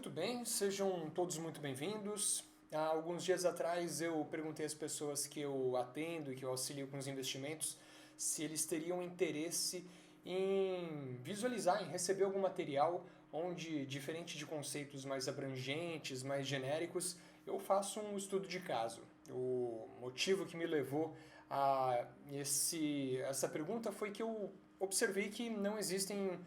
Muito bem, sejam todos muito bem-vindos. Há alguns dias atrás eu perguntei às pessoas que eu atendo e que eu auxilio com os investimentos se eles teriam interesse em visualizar, em receber algum material onde, diferente de conceitos mais abrangentes, mais genéricos, eu faço um estudo de caso. O motivo que me levou a essa pergunta foi que eu observei que não existem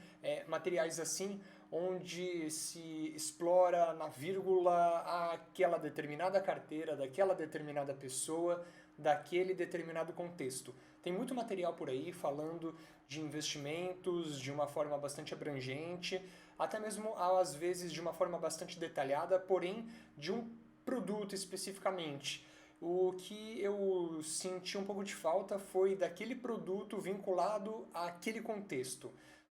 materiais assim onde se explora na vírgula aquela determinada carteira, daquela determinada pessoa, daquele determinado contexto. Tem muito material por aí falando de investimentos de uma forma bastante abrangente, até mesmo às vezes de uma forma bastante detalhada, porém de um produto especificamente. O que eu senti um pouco de falta foi daquele produto vinculado àquele contexto,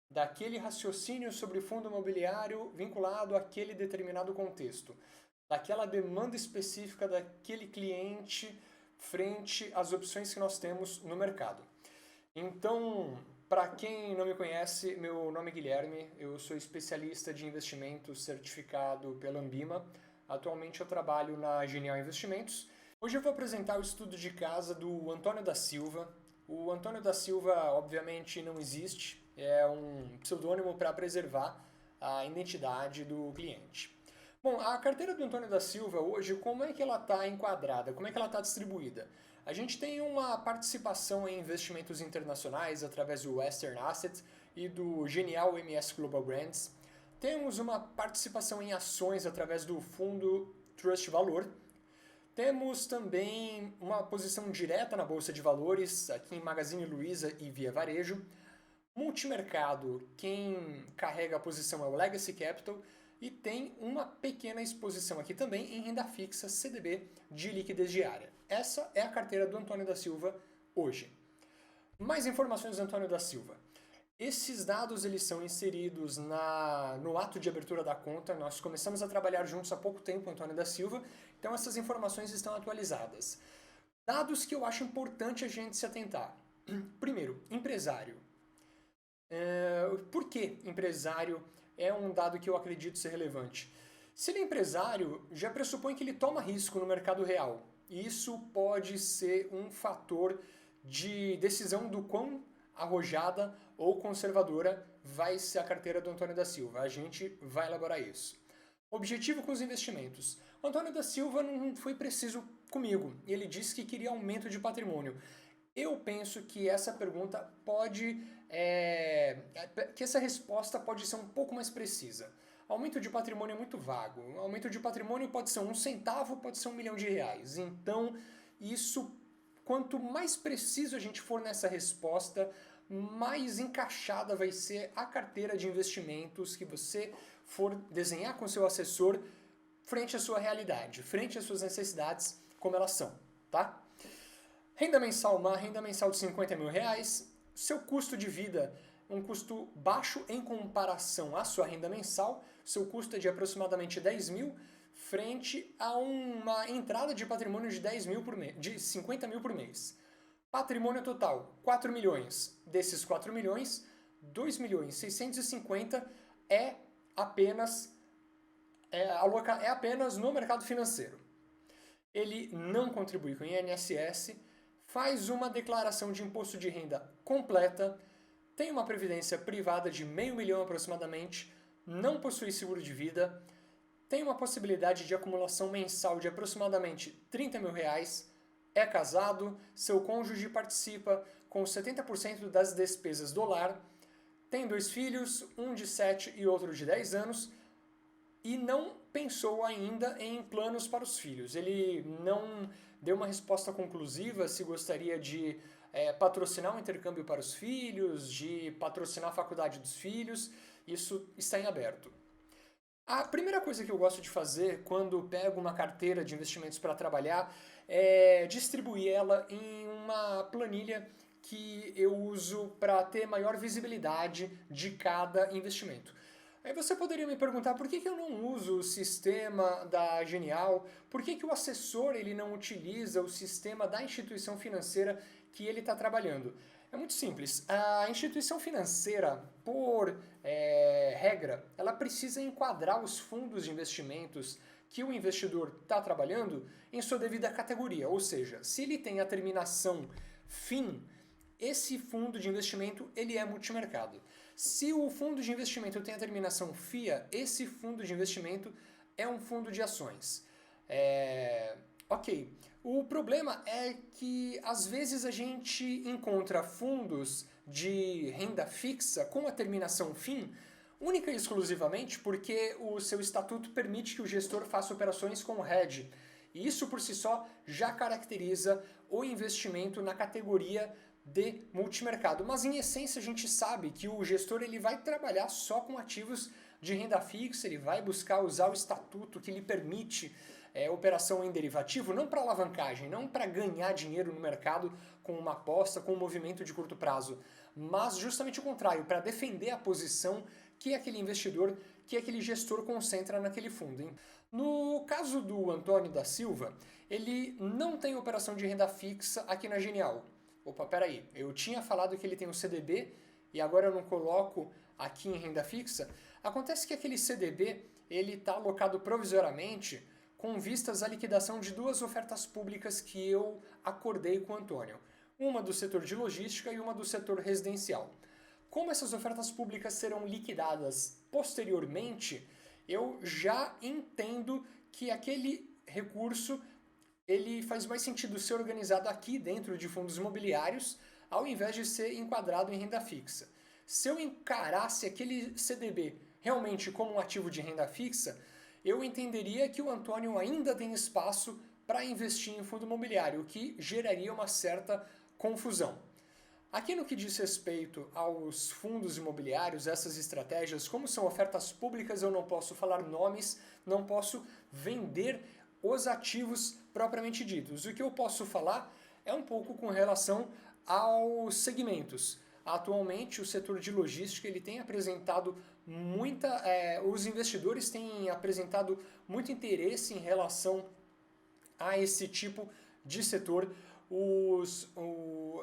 daquele raciocínio sobre fundo imobiliário vinculado àquele determinado contexto, daquela demanda específica daquele cliente frente às opções que nós temos no mercado. Então, para quem não me conhece, meu nome é Guilherme, eu sou especialista de investimentos certificado pela Ambima. Atualmente eu trabalho na Genial Investimentos. Hoje eu vou apresentar o estudo de casa do Antônio da Silva. O Antônio da Silva, obviamente, não existe, é um pseudônimo para preservar a identidade do cliente. Bom, a carteira do Antônio da Silva hoje, como é que ela está enquadrada? Como é que ela está distribuída? A gente tem uma participação em investimentos internacionais através do Western Asset e do Genial MS Global Brands. Temos uma participação em ações através do fundo Trust Valor. Temos também uma posição direta na Bolsa de Valores, aqui em Magazine Luiza e Via Varejo. Multimercado, quem carrega a posição é o Legacy Capital e tem uma pequena exposição aqui também em renda fixa CDB de liquidez diária. Essa é a carteira do Antônio da Silva hoje. Mais informações do Antônio da Silva. Esses dados eles são inseridos no ato de abertura da conta. Nós começamos a trabalhar juntos há pouco tempo, Antônio da Silva, então essas informações estão atualizadas. Dados que eu acho importante a gente se atentar. Primeiro, empresário. Por que empresário é um dado que eu acredito ser relevante? Se ele é empresário, já pressupõe que ele toma risco no mercado real. E isso pode ser um fator de decisão do quão arrojada ou conservadora vai ser a carteira do Antônio da Silva. A gente vai elaborar isso. Objetivo com os investimentos. O Antônio da Silva não foi preciso comigo. Ele disse que queria aumento de patrimônio. Eu penso que essa pergunta que essa resposta pode ser um pouco mais precisa. Aumento de patrimônio é muito vago. Aumento de patrimônio pode ser 1 centavo, pode ser R$ 1 milhão. Então, quanto mais preciso a gente for nessa resposta, mais encaixada vai ser a carteira de investimentos que você for desenhar com seu assessor frente à sua realidade, frente às suas necessidades, como elas são, tá? Renda mensal, uma renda mensal de R$ 50 mil. Seu custo de vida, um custo baixo em comparação à sua renda mensal. Seu custo é de aproximadamente 10 mil, frente a uma entrada de patrimônio de 10 mil por mês, de 50 mil por mês. Patrimônio total, 4 milhões. Desses 4 milhões, 2 milhões 650 é apenas no mercado financeiro. Ele não contribui com o INSS, faz uma declaração de imposto de renda completa, tem uma previdência privada de R$ 500 mil aproximadamente, não possui seguro de vida, tem uma possibilidade de acumulação mensal de aproximadamente R$ 30 mil, é casado, seu cônjuge participa com 70% das despesas do lar, tem 2 filhos, um de 7 e outro de 10 anos, e não pensou ainda em planos para os filhos. Ele não deu uma resposta conclusiva se gostaria de patrocinar um intercâmbio para os filhos, de patrocinar a faculdade dos filhos. Isso está em aberto. A primeira coisa que eu gosto de fazer quando pego uma carteira de investimentos para trabalhar é distribuir ela em uma planilha que eu uso para ter maior visibilidade de cada investimento. Aí você poderia me perguntar por que eu não uso o sistema da Genial, por que o assessor ele não utiliza o sistema da instituição financeira que ele está trabalhando. É muito simples. A instituição financeira, por regra, ela precisa enquadrar os fundos de investimentos que o investidor está trabalhando em sua devida categoria, ou seja, se ele tem a terminação FIM, esse fundo de investimento ele é multimercado. Se o fundo de investimento tem a terminação FIA, esse fundo de investimento é um fundo de ações. Ok, o problema é que às vezes a gente encontra fundos de renda fixa com a terminação FIM única e exclusivamente porque o seu estatuto permite que o gestor faça operações com hedge. E isso por si só já caracteriza o investimento na categoria de multimercado. Mas em essência a gente sabe que o gestor ele vai trabalhar só com ativos de renda fixa, ele vai buscar usar o estatuto que lhe permite operação em derivativo, não para alavancagem, não para ganhar dinheiro no mercado com uma aposta, com um movimento de curto prazo, mas justamente o contrário, para defender a posição que aquele investidor, que aquele gestor concentra naquele fundo. Hein? No caso do Antônio da Silva, ele não tem operação de renda fixa aqui na Genial. Opa, peraí, eu tinha falado que ele tem o CDB e agora eu não coloco aqui em renda fixa. Acontece que aquele CDB ele está alocado provisoriamente com vistas à liquidação de duas ofertas públicas que eu acordei com o Antônio. Uma do setor de logística e uma do setor residencial. Como essas ofertas públicas serão liquidadas posteriormente, eu já entendo que aquele recurso ele faz mais sentido ser organizado aqui dentro de fundos imobiliários ao invés de ser enquadrado em renda fixa. Se eu encarasse aquele CDB realmente como um ativo de renda fixa, eu entenderia que o Antônio ainda tem espaço para investir em fundo imobiliário, o que geraria uma certa confusão. Aqui no que diz respeito aos fundos imobiliários, essas estratégias, como são ofertas públicas, eu não posso falar nomes, não posso vender os ativos propriamente ditos. O que eu posso falar é um pouco com relação aos segmentos. Atualmente, o setor de logística ele tem apresentado os investidores têm apresentado muito interesse em relação a esse tipo de setor.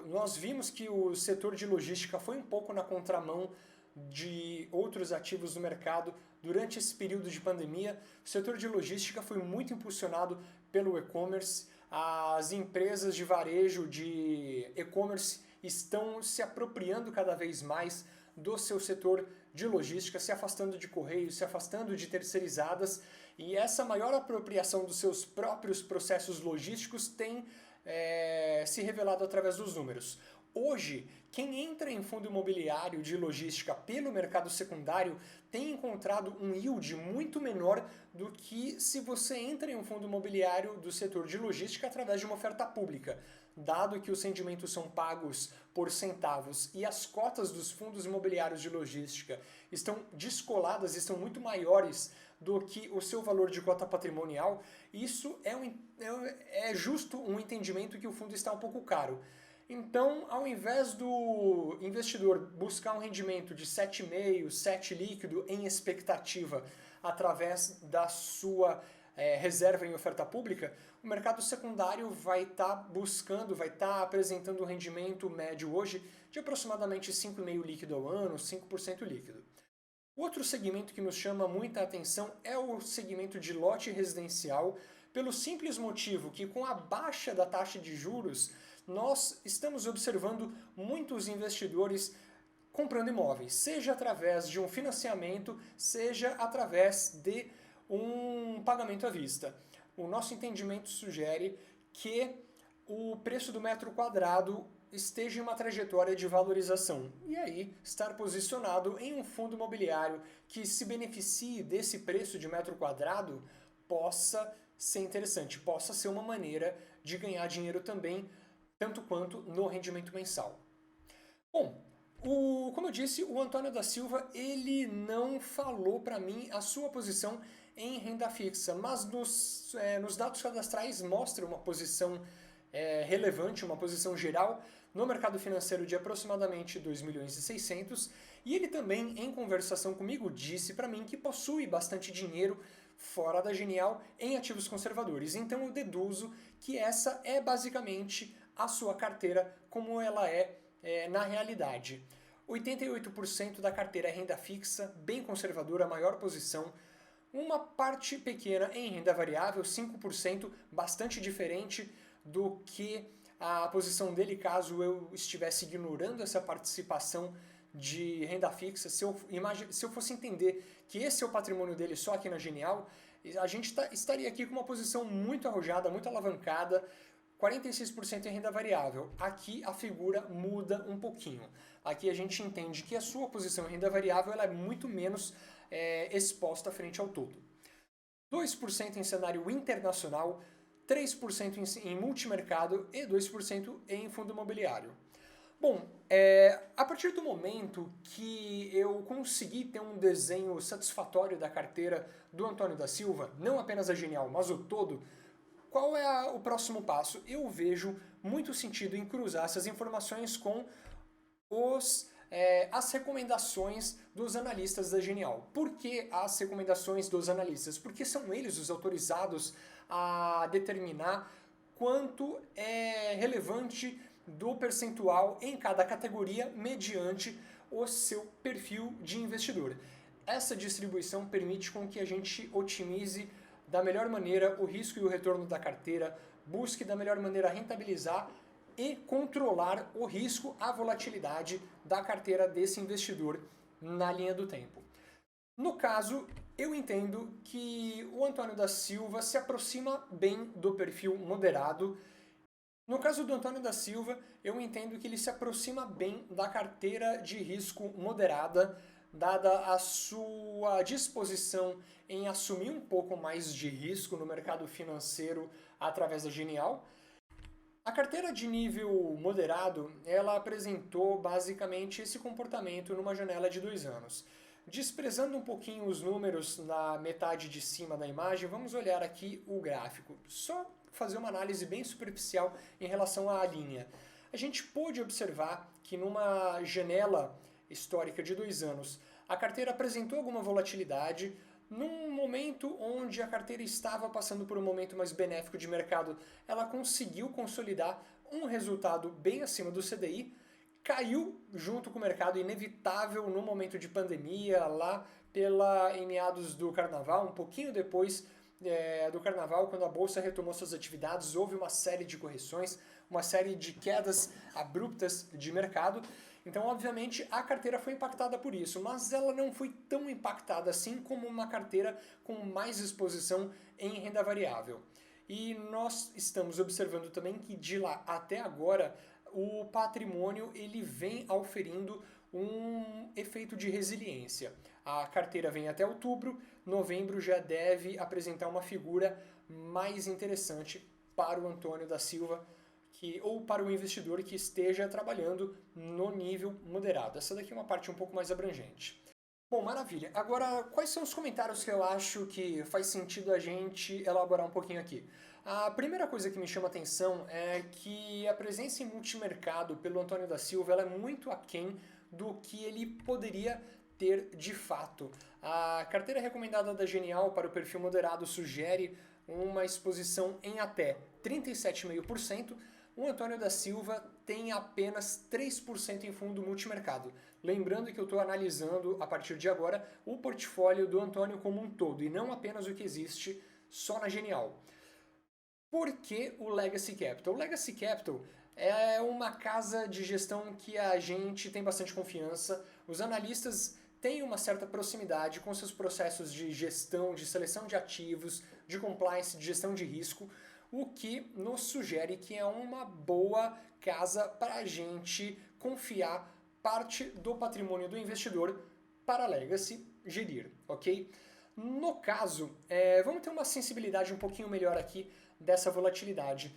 Nós vimos que o setor de logística foi um pouco na contramão de outros ativos do mercado durante esse período de pandemia. O setor de logística foi muito impulsionado pelo e-commerce. As empresas de varejo, de e-commerce, estão se apropriando cada vez mais do seu setor de logística, se afastando de correios, se afastando de terceirizadas, e essa maior apropriação dos seus próprios processos logísticos tem se revelado através dos números. Hoje, quem entra em fundo imobiliário de logística pelo mercado secundário tem encontrado um yield muito menor do que se você entra em um fundo imobiliário do setor de logística através de uma oferta pública. Dado que os rendimentos são pagos por centavos e as cotas dos fundos imobiliários de logística estão descoladas, estão muito maiores do que o seu valor de cota patrimonial, isso é justo um entendimento que o fundo está um pouco caro. Então, ao invés do investidor buscar um rendimento de 7,5, 7 líquido em expectativa através da sua reserva em oferta pública, o mercado secundário vai estar apresentando um rendimento médio hoje de aproximadamente 5,5 líquido ao ano, 5% líquido. Outro segmento que nos chama muita atenção é o segmento de lote residencial, pelo simples motivo que com a baixa da taxa de juros, nós estamos observando muitos investidores comprando imóveis, seja através de um financiamento, seja através de um pagamento à vista. O nosso entendimento sugere que o preço do metro quadrado esteja em uma trajetória de valorização e aí estar posicionado em um fundo imobiliário que se beneficie desse preço de metro quadrado possa ser interessante, possa ser uma maneira de ganhar dinheiro também, tanto quanto no rendimento mensal. Bom, como eu disse, o Antônio da Silva ele não falou para mim a sua posição em renda fixa, mas nos dados cadastrais mostra uma posição relevante, uma posição geral no mercado financeiro de aproximadamente 2.600.000 e ele também, em conversação comigo, disse para mim que possui bastante dinheiro fora da Genial em ativos conservadores. Então eu deduzo que essa é basicamente a sua carteira como ela na realidade. 88% da carteira é renda fixa, bem conservadora, maior posição. Uma parte pequena em renda variável, 5%, bastante diferente do que a posição dele caso eu estivesse ignorando essa participação de renda fixa. Se eu fosse entender que esse é o patrimônio dele só aqui na Genial, a gente estaria aqui com uma posição muito arrojada, muito alavancada, 46% em renda variável. Aqui a figura muda um pouquinho. Aqui a gente entende que a sua posição em renda variável ela é muito menos exposta frente ao todo. 2% em cenário internacional, 3% em multimercado e 2% em fundo imobiliário. Bom, a partir do momento que eu consegui ter um desenho satisfatório da carteira do Antônio da Silva, não apenas a Genial, mas o todo, qual é o próximo passo? Eu vejo muito sentido em cruzar essas informações com as recomendações dos analistas da Genial. Por que as recomendações dos analistas? Porque são eles os autorizados a determinar quanto é relevante do percentual em cada categoria mediante o seu perfil de investidor. Essa distribuição permite com que a gente otimize da melhor maneira o risco e o retorno da carteira, busque da melhor maneira rentabilizar e controlar o risco, a volatilidade da carteira desse investidor na linha do tempo. No caso, eu entendo que o Antônio da Silva se aproxima bem do perfil moderado. No caso do Antônio da Silva, eu entendo que ele se aproxima bem da carteira de risco moderada, dada a sua disposição em assumir um pouco mais de risco no mercado financeiro através da Genial. A carteira de nível moderado, ela apresentou basicamente esse comportamento numa janela de 2 anos. Desprezando um pouquinho os números na metade de cima da imagem, vamos olhar aqui o gráfico. Só fazer uma análise bem superficial em relação à linha. A gente pôde observar que numa janela histórica de 2 anos, a carteira apresentou alguma volatilidade. Num momento onde a carteira estava passando por um momento mais benéfico de mercado, ela conseguiu consolidar um resultado bem acima do CDI, caiu junto com o mercado, inevitável no momento de pandemia, lá em meados do Carnaval, um pouquinho depois do Carnaval, quando a Bolsa retomou suas atividades, houve uma série de correções, uma série de quedas abruptas de mercado. Então, obviamente, a carteira foi impactada por isso, mas ela não foi tão impactada assim como uma carteira com mais exposição em renda variável. E nós estamos observando também que de lá até agora, o patrimônio ele vem auferindo um efeito de resiliência. A carteira vem até outubro, novembro já deve apresentar uma figura mais interessante para o Antônio da Silva, ou para o investidor que esteja trabalhando no nível moderado. Essa daqui é uma parte um pouco mais abrangente. Bom, maravilha. Agora, quais são os comentários que eu acho que faz sentido a gente elaborar um pouquinho aqui? A primeira coisa que me chama a atenção é que a presença em multimercado pelo Antônio da Silva ela é muito aquém do que ele poderia ter de fato. A carteira recomendada da Genial para o perfil moderado sugere uma exposição em até 37,5%. O Antônio da Silva tem apenas 3% em fundo multimercado. Lembrando que eu estou analisando, a partir de agora, o portfólio do Antônio como um todo, e não apenas o que existe só na Genial. Por que o Legacy Capital? O Legacy Capital é uma casa de gestão que a gente tem bastante confiança. Os analistas têm uma certa proximidade com seus processos de gestão, de seleção de ativos, de compliance, de gestão de risco, o que nos sugere que é uma boa casa para a gente confiar parte do patrimônio do investidor para a Legacy gerir, ok? No caso, vamos ter uma sensibilidade um pouquinho melhor aqui dessa volatilidade.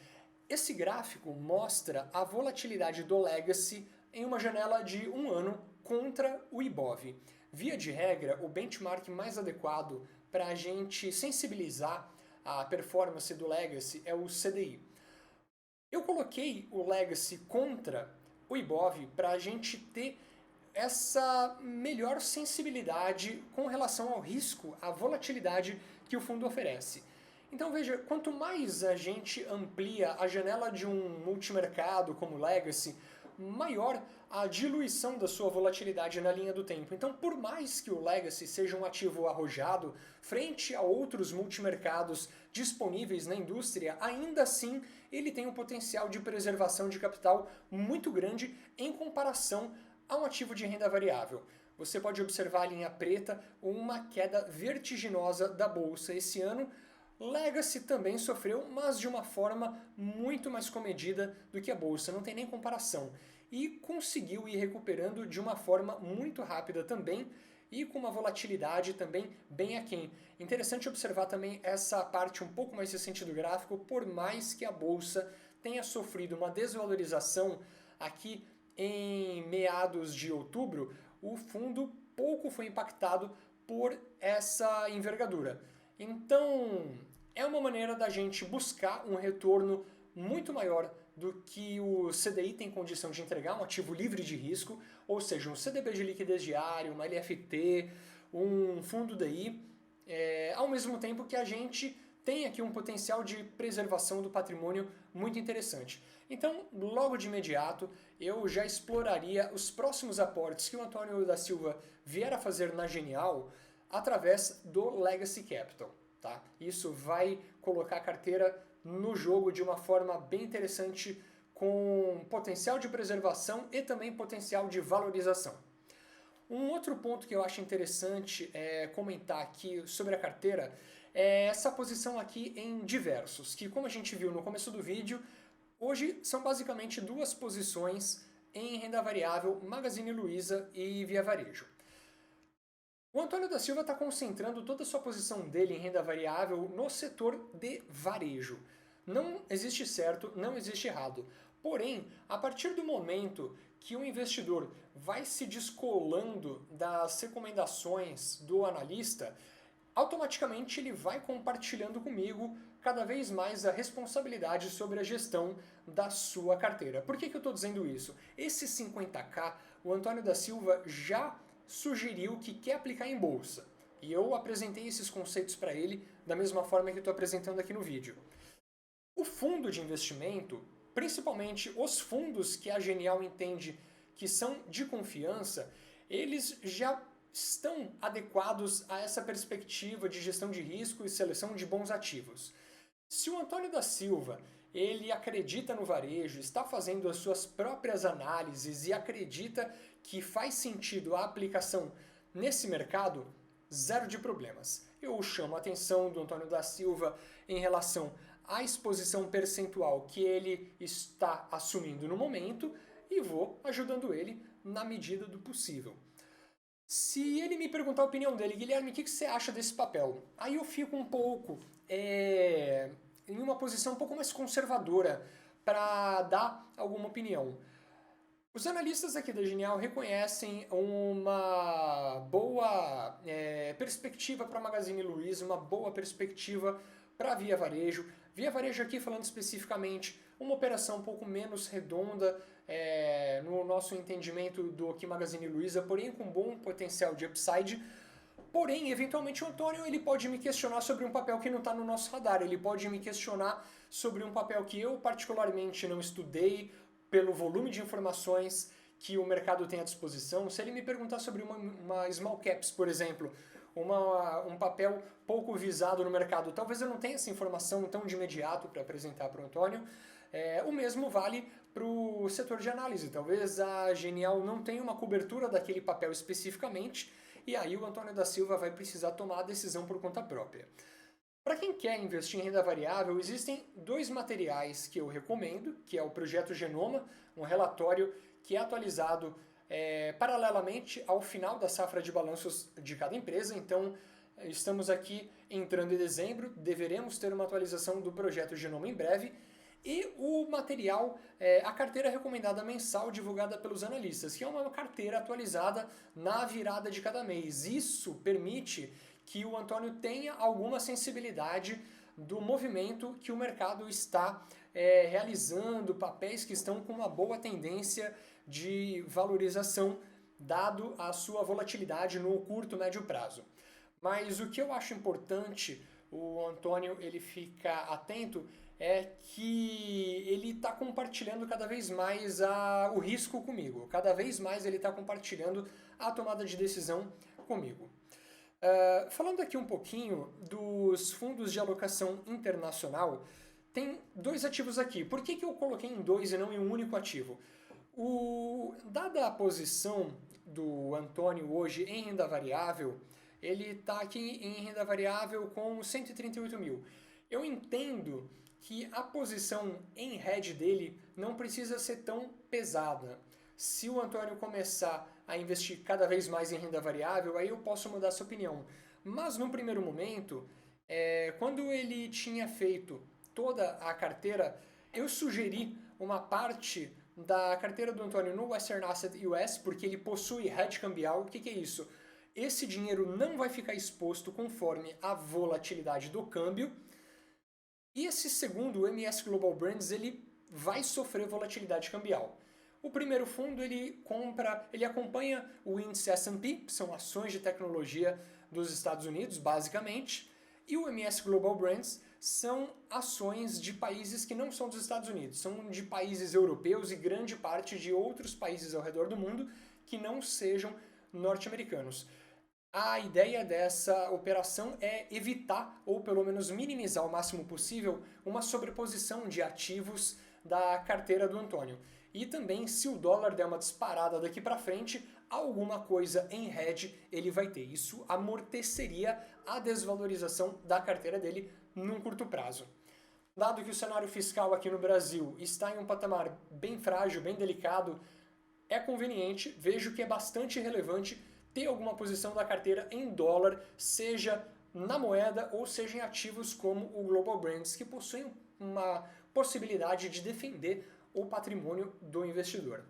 Esse gráfico mostra a volatilidade do Legacy em uma janela de 1 ano contra o Ibov. Via de regra, o benchmark mais adequado para a gente sensibilizar a performance do Legacy é o CDI. Eu coloquei o Legacy contra o Ibov para a gente ter essa melhor sensibilidade com relação ao risco, à volatilidade que o fundo oferece. Então veja, quanto mais a gente amplia a janela de um multimercado como o Legacy, maior a diluição da sua volatilidade na linha do tempo. Então, por mais que o Legacy seja um ativo arrojado frente a outros multimercados disponíveis na indústria, ainda assim ele tem um potencial de preservação de capital muito grande em comparação a um ativo de renda variável. Você pode observar a linha preta uma queda vertiginosa da bolsa esse ano. Legacy também sofreu, mas de uma forma muito mais comedida do que a bolsa, não tem nem comparação. E conseguiu ir recuperando de uma forma muito rápida também e com uma volatilidade também bem aquém. Interessante observar também essa parte um pouco mais recente do gráfico, por mais que a bolsa tenha sofrido uma desvalorização aqui em meados de outubro, o fundo pouco foi impactado por essa envergadura. Então, é uma maneira da gente buscar um retorno muito maior do que o CDI tem condição de entregar, um ativo livre de risco, ou seja, um CDB de liquidez diário, uma LFT, um fundo DI, ao mesmo tempo que a gente tem aqui um potencial de preservação do patrimônio muito interessante. Então, logo de imediato, eu já exploraria os próximos aportes que o Antônio da Silva vier a fazer na Genial através do Legacy Capital. Tá? Isso vai colocar a carteira no jogo de uma forma bem interessante, com potencial de preservação e também potencial de valorização. Um outro ponto que eu acho interessante comentar aqui sobre a carteira é essa posição aqui em diversos, que como a gente viu no começo do vídeo, hoje são basicamente duas posições em renda variável, Magazine Luiza e Via Varejo. O Antônio da Silva está concentrando toda a sua posição dele em renda variável no setor de varejo. Não existe certo, não existe errado. Porém, a partir do momento que o investidor vai se descolando das recomendações do analista, automaticamente ele vai compartilhando comigo cada vez mais a responsabilidade sobre a gestão da sua carteira. Por que eu estou dizendo isso? Esse 50k, o Antônio da Silva já sugeriu que quer aplicar em bolsa. E eu apresentei esses conceitos para ele da mesma forma que eu estou apresentando aqui no vídeo. O fundo de investimento, principalmente os fundos que a Genial entende que são de confiança, eles já estão adequados a essa perspectiva de gestão de risco e seleção de bons ativos. Se o Antônio da Silva ele acredita no varejo, está fazendo as suas próprias análises e acredita que faz sentido a aplicação nesse mercado, zero de problemas. Eu chamo a atenção do Antônio da Silva em relação à exposição percentual que ele está assumindo no momento e vou ajudando ele na medida do possível. Se ele me perguntar a opinião dele, Guilherme, o que você acha desse papel? Aí eu fico um pouco em uma posição um pouco mais conservadora para dar alguma opinião. Os analistas aqui da Genial reconhecem uma boa perspectiva para a Magazine Luiza, uma boa perspectiva para a Via Varejo. Via Varejo aqui, falando especificamente, uma operação um pouco menos redonda no nosso entendimento do que Magazine Luiza, porém com bom potencial de upside. Porém, eventualmente o Antônio ele pode me questionar sobre um papel que não está no nosso radar, ele pode me questionar sobre um papel que eu particularmente não estudei, pelo volume de informações que o mercado tem à disposição. Se ele me perguntar sobre uma small caps, por exemplo, um papel pouco visado no mercado, talvez eu não tenha essa informação tão de imediato para apresentar para o Antônio. O mesmo vale para o setor de análise. Talvez a Genial não tenha uma cobertura daquele papel especificamente, e aí o Antônio da Silva vai precisar tomar a decisão por conta própria. Para quem quer investir em renda variável, existem dois materiais que eu recomendo, que é o Projeto Genoma, um relatório que é atualizado paralelamente ao final da safra de balanços de cada empresa. Então, estamos aqui entrando em dezembro, deveremos ter uma atualização do Projeto Genoma em breve. E o material, a carteira recomendada mensal divulgada pelos analistas, que é uma carteira atualizada na virada de cada mês. Isso permite que o Antônio tenha alguma sensibilidade do movimento que o mercado está realizando, papéis que estão com uma boa tendência de valorização, dado a sua volatilidade no curto, médio prazo. Mas o que eu acho importante, o Antônio ele fica atento é que ele está compartilhando cada vez mais o risco comigo. Cada vez mais ele está compartilhando a tomada de decisão comigo. Falando aqui um pouquinho dos fundos de alocação internacional, tem dois ativos aqui. Por que eu coloquei em dois e não em um único ativo? Dada a posição do Antônio hoje em renda variável, ele está aqui em renda variável com 138 mil. Eu entendo que a posição em hedge dele não precisa ser tão pesada. Se o Antônio começar a investir cada vez mais em renda variável, aí eu posso mudar essa opinião. Mas no primeiro momento, quando ele tinha feito toda a carteira, eu sugeri uma parte da carteira do Antônio no Western Asset US, porque ele possui hedge cambial. O que é isso? Esse dinheiro não vai ficar exposto conforme a volatilidade do câmbio. E esse segundo, o MS Global Brands, ele vai sofrer volatilidade cambial. O primeiro fundo ele acompanha o índice S&P, que são ações de tecnologia dos Estados Unidos, basicamente, e o MS Global Brands são ações de países que não são dos Estados Unidos, são de países europeus e grande parte de outros países ao redor do mundo que não sejam norte-americanos. A ideia dessa operação é evitar, ou pelo menos minimizar o máximo possível, uma sobreposição de ativos da carteira do Antônio. E também, se o dólar der uma disparada daqui para frente, alguma coisa em hedge ele vai ter. Isso amorteceria a desvalorização da carteira dele num curto prazo. Dado que o cenário fiscal aqui no Brasil está em um patamar bem frágil, bem delicado, é conveniente, vejo que é bastante relevante ter alguma posição da carteira em dólar, seja na moeda ou seja em ativos como o Global Brands, que possuem uma possibilidade de defender o patrimônio do investidor.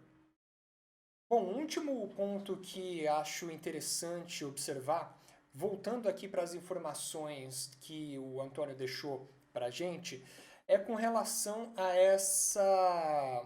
Bom, um último ponto que acho interessante observar, voltando aqui para as informações que o Antônio deixou para a gente, é com relação a essa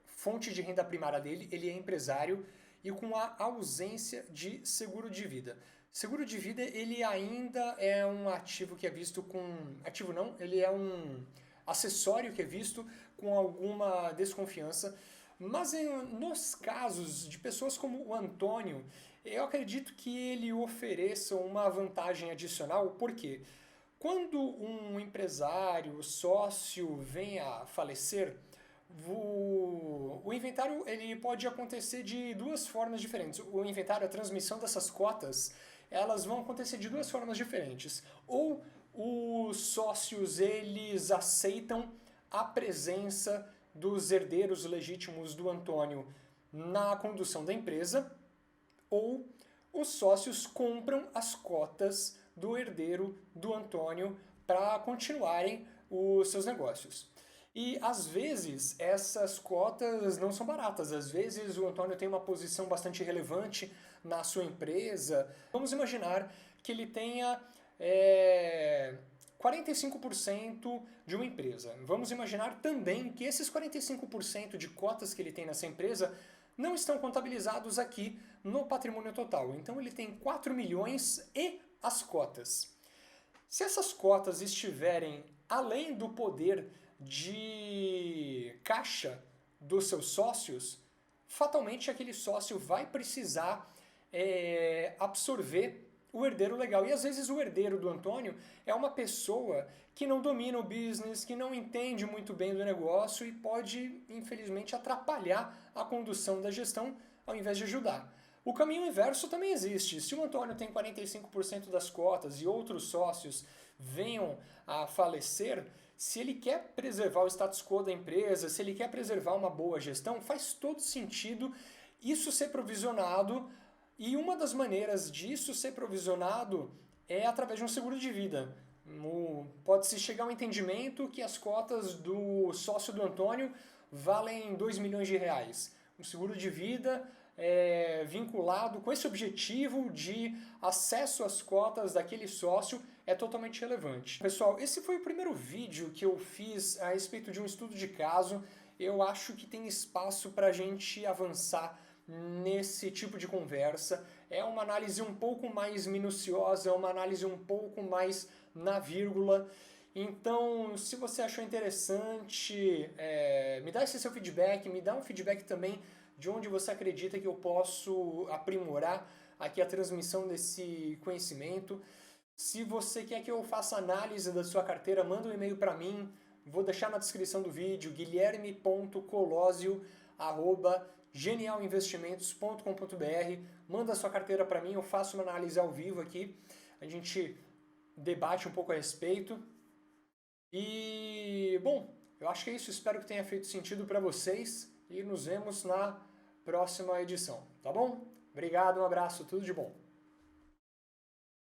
fonte de renda primária dele. Ele é empresário e com a ausência de seguro de vida. Seguro de vida, ele ainda é um ativo que é visto com... Ativo não, ele é um acessório que é visto com alguma desconfiança. Mas nos casos de pessoas como o Antônio, eu acredito que ele ofereça uma vantagem adicional. Por quê? Quando um empresário, sócio, vem a falecer, o inventário ele pode acontecer de duas formas diferentes. O inventário, a transmissão dessas cotas, elas vão acontecer de duas formas diferentes. Ou os sócios eles aceitam a presença dos herdeiros legítimos do Antônio na condução da empresa, ou os sócios compram as cotas do herdeiro do Antônio para continuarem os seus negócios. E às vezes essas cotas não são baratas, às vezes o Antônio tem uma posição bastante relevante na sua empresa. Vamos imaginar que ele tenha 45% de uma empresa. Vamos imaginar também que esses 45% de cotas que ele tem nessa empresa não estão contabilizados aqui no patrimônio total. Então ele tem 4 milhões e as cotas. Se essas cotas estiverem além do poder de caixa dos seus sócios, fatalmente aquele sócio vai precisar absorver o herdeiro legal. E às vezes o herdeiro do Antônio é uma pessoa que não domina o business, que não entende muito bem do negócio e pode, infelizmente, atrapalhar a condução da gestão ao invés de ajudar. O caminho inverso também existe. Se o Antônio tem 45% das cotas e outros sócios venham a falecer, se ele quer preservar o status quo da empresa, se ele quer preservar uma boa gestão, faz todo sentido isso ser provisionado. E uma das maneiras disso ser provisionado é através de um seguro de vida. Pode-se chegar a um entendimento que as cotas do sócio do Antônio valem 2 milhões de reais. Um seguro de vida vinculado com esse objetivo de acesso às cotas daquele sócio é totalmente relevante. Pessoal, esse foi o primeiro vídeo que eu fiz a respeito de um estudo de caso. Eu acho que tem espaço para a gente avançar nesse tipo de conversa. É uma análise um pouco mais minuciosa, é uma análise um pouco mais na vírgula. Então, se você achou interessante, me dá esse seu feedback, me dá um feedback também de onde você acredita que eu posso aprimorar aqui a transmissão desse conhecimento. Se você quer que eu faça análise da sua carteira, manda um e-mail para mim. Vou deixar na descrição do vídeo, guilherme.colosio@genialinvestimentos.com.br. Manda a sua carteira para mim, eu faço uma análise ao vivo aqui. A gente debate um pouco a respeito. E, bom, eu acho que é isso. Espero que tenha feito sentido para vocês e nos vemos na próxima edição, tá bom? Obrigado, um abraço, tudo de bom.